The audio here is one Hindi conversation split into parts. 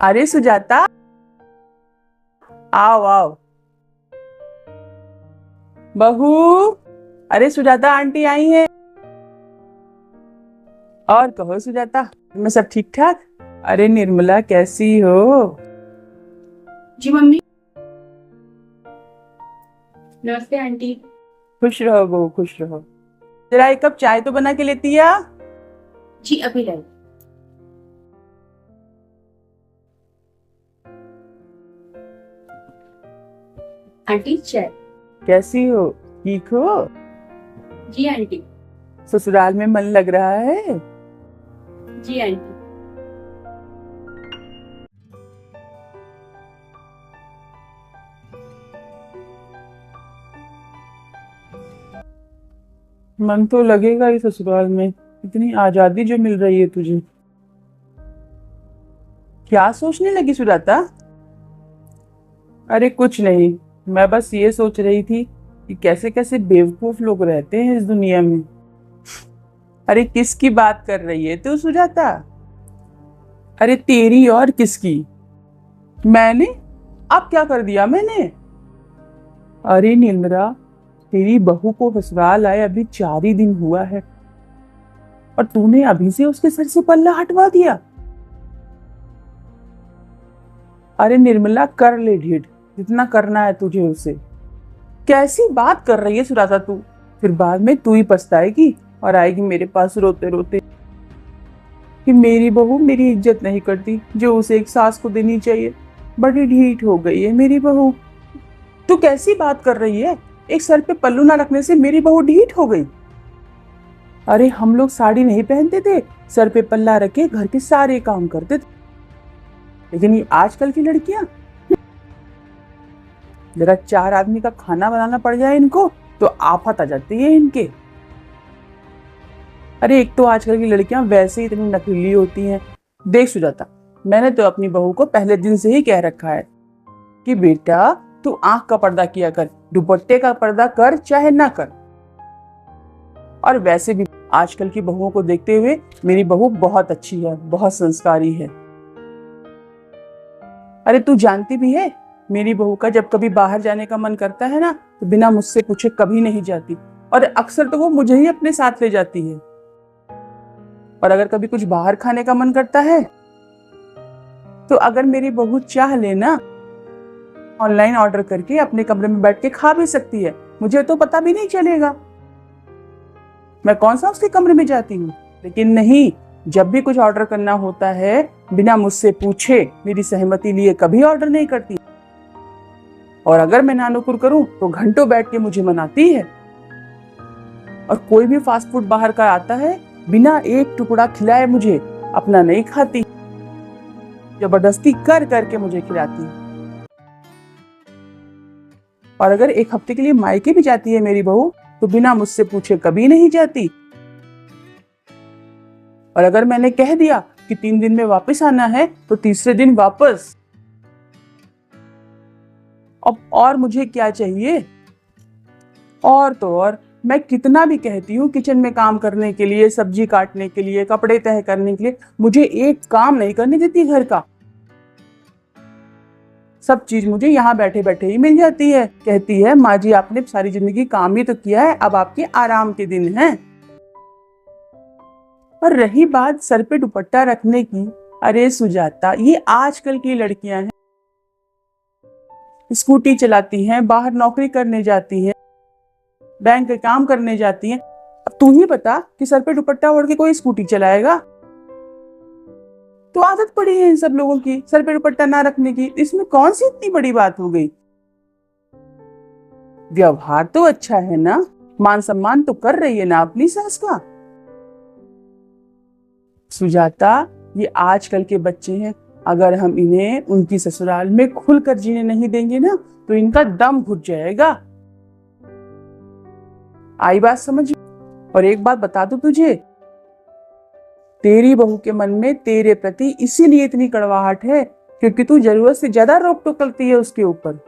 अरे सुजाता, आओ आओ। बहू, अरे सुजाता आंटी आई हैं। और कहो सुजाता, मैं सब ठीक ठाक। अरे निर्मला कैसी हो? जी मम्मी। नमस्ते आंटी। खुश रहो बहू, खुश रहो। जरा एक कप चाय तो बना के लेती आ। जी अभी लाई। आंटी चाय। कैसी हो? ठीक हो? जी आंटी। ससुराल में मन लग रहा है? जी आंटी। मन तो लगेगा ही ससुराल में, इतनी आजादी जो मिल रही है तुझे। क्या सोचने लगी सुजाता? अरे कुछ नहीं, मैं बस ये सोच रही थी कि कैसे कैसे बेवकूफ लोग रहते हैं इस दुनिया में। अरे किसकी बात कर रही है तू सुजाता? अरे तेरी और किसकी? मैंने? अब क्या कर दिया मैंने? अरे निर्मला, तेरी बहू को ससुराल आए अभी 4 ही दिन हुआ है और तूने अभी से उसके सर से पल्ला हटवा दिया। अरे निर्मला, कर ले ढीठ, जितना करना है तुझे उसे। कैसी बात कर रही है सुजाता तू? फिर बाद में तू ही पछताएगी और आएगी मेरे पास रोते रोते कि मेरी बहू मेरी इज्जत नहीं करती जो उसे एक सास को देनी चाहिए। बड़ी ढीठ हो गई है मेरी बहू। तू कैसी बात कर रही है? एक सर पे पल्लू ना रखने से मेरी बहू ढीठ हो गई? अरे हम लोग साड़ी नहीं पहनते थे, सर पे पल्ला रखे घर के सारे काम करते थे। लेकिन ये आजकल की लड़कियां, जरा 4 आदमी का खाना बनाना पड़ जाए इनको तो आफत आ जाती है इनके। अरे एक तो आजकल की लड़कियां वैसे ही इतनी नखरीली होती हैं। देख सुजाता, मैंने तो अपनी बहू को पहले दिन से ही कह रखा है कि बेटा तू आंख का पर्दा किया कर, दुपट्टे का पर्दा कर चाहे ना कर। और वैसे भी आजकल की बहुओं को देखते हुए मेरी बहू बहुत अच्छी है, बहुत संस्कारी है। अरे तू जानती भी है, मेरी बहू का जब कभी बाहर जाने का मन करता है ना तो बिना मुझसे पूछे कभी नहीं जाती, और अक्सर तो वो मुझे ही अपने साथ ले जाती है। और अगर कभी कुछ बाहर खाने का मन करता है तो अगर मेरी बहू चाह लेना, ऑनलाइन ऑर्डर करके अपने कमरे में बैठ के खा भी सकती है, मुझे तो पता भी नहीं चलेगा। मैं कौन सा उसके कमरे में जाती हूँ। लेकिन नहीं, जब भी कुछ ऑर्डर करना होता है बिना मुझसे पूछे, मेरी सहमति लिए कभी ऑर्डर नहीं करती। और अगर मैं नानुकुर करूं तो घंटों बैठ के मुझे मनाती है। और कोई भी फास्ट फूड बाहर का आता है, बिना एक टुकड़ा खिलाए मुझे अपना नहीं खाती, जबरदस्ती कर करके मुझे खिलाती। और अगर एक हफ्ते के लिए मायके भी जाती है मेरी बहू तो बिना मुझसे पूछे कभी नहीं जाती। और अगर मैंने कह दिया कि 3 दिन में वापस आना है तो तीसरे दिन वापस। अब और मुझे क्या चाहिए? और तो और, मैं कितना भी कहती हूँ किचन में काम करने के लिए, सब्जी काटने के लिए, कपड़े तह करने के लिए, मुझे एक काम नहीं करने देती घर का। सब चीज मुझे यहाँ बैठे बैठे ही मिल जाती है। कहती है माँ जी आपने सारी जिंदगी काम ही तो किया है, अब आपके आराम के दिन हैं। और रही बात सर पे दुपट्टा रखने की, अरे सुजाता, ये आजकल की लड़कियां हैं, स्कूटी चलाती हैं, बाहर नौकरी करने जाती हैं, बैंक के काम करने जाती हैं। अब तू ही बता कि सर पे दुपट्टा ओढ़ के कोई स्कूटी चलाएगा? तो आदत पड़ी है इन सब लोगों की सर पे दुपट्टा ना रखने की, इसमें कौन सी इतनी बड़ी बात हो गई? व्यवहार तो अच्छा है ना, मान सम्मान तो कर रही है ना अपनी सास का। सुजाता, ये आजकल के बच्चे हैं, अगर हम इन्हें उनकी ससुराल में खुलकर जीने नहीं देंगे ना तो इनका दम घुट जाएगा। आई बात समझ? और एक बात बता दूं तुझे, तेरी बहू के मन में तेरे प्रति इसीलिए इतनी कड़वाहट है क्योंकि तू जरूरत से ज्यादा रोक टोक करती है उसके ऊपर।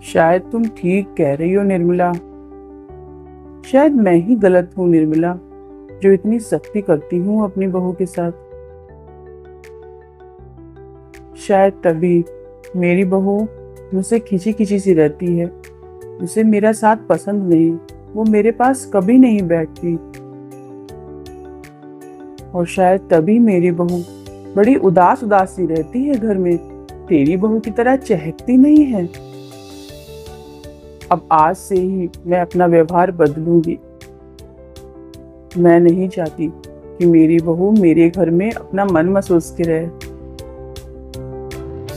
शायद तुम ठीक कह रही हो निर्मला, शायद मैं ही गलत हूँ निर्मला, जो इतनी सख्ती करती हूँ अपनी बहू के साथ। शायद तभी मेरी बहू मुझसे खिंची खिंची सी रहती है। उसे मेरा साथ पसंद नहीं, वो मेरे पास कभी नहीं बैठती। और शायद तभी मेरी बहू बड़ी उदास उदास सी रहती है घर में, तेरी बहू की तरह चहकती नहीं है। अब आज से ही मैं अपना व्यवहार बदलूंगी। मैं नहीं चाहती कि मेरी बहू मेरे घर में अपना मन महसूस के रहे।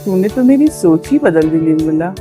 तूने तो मेरी सोच ही बदल दी निर्मला।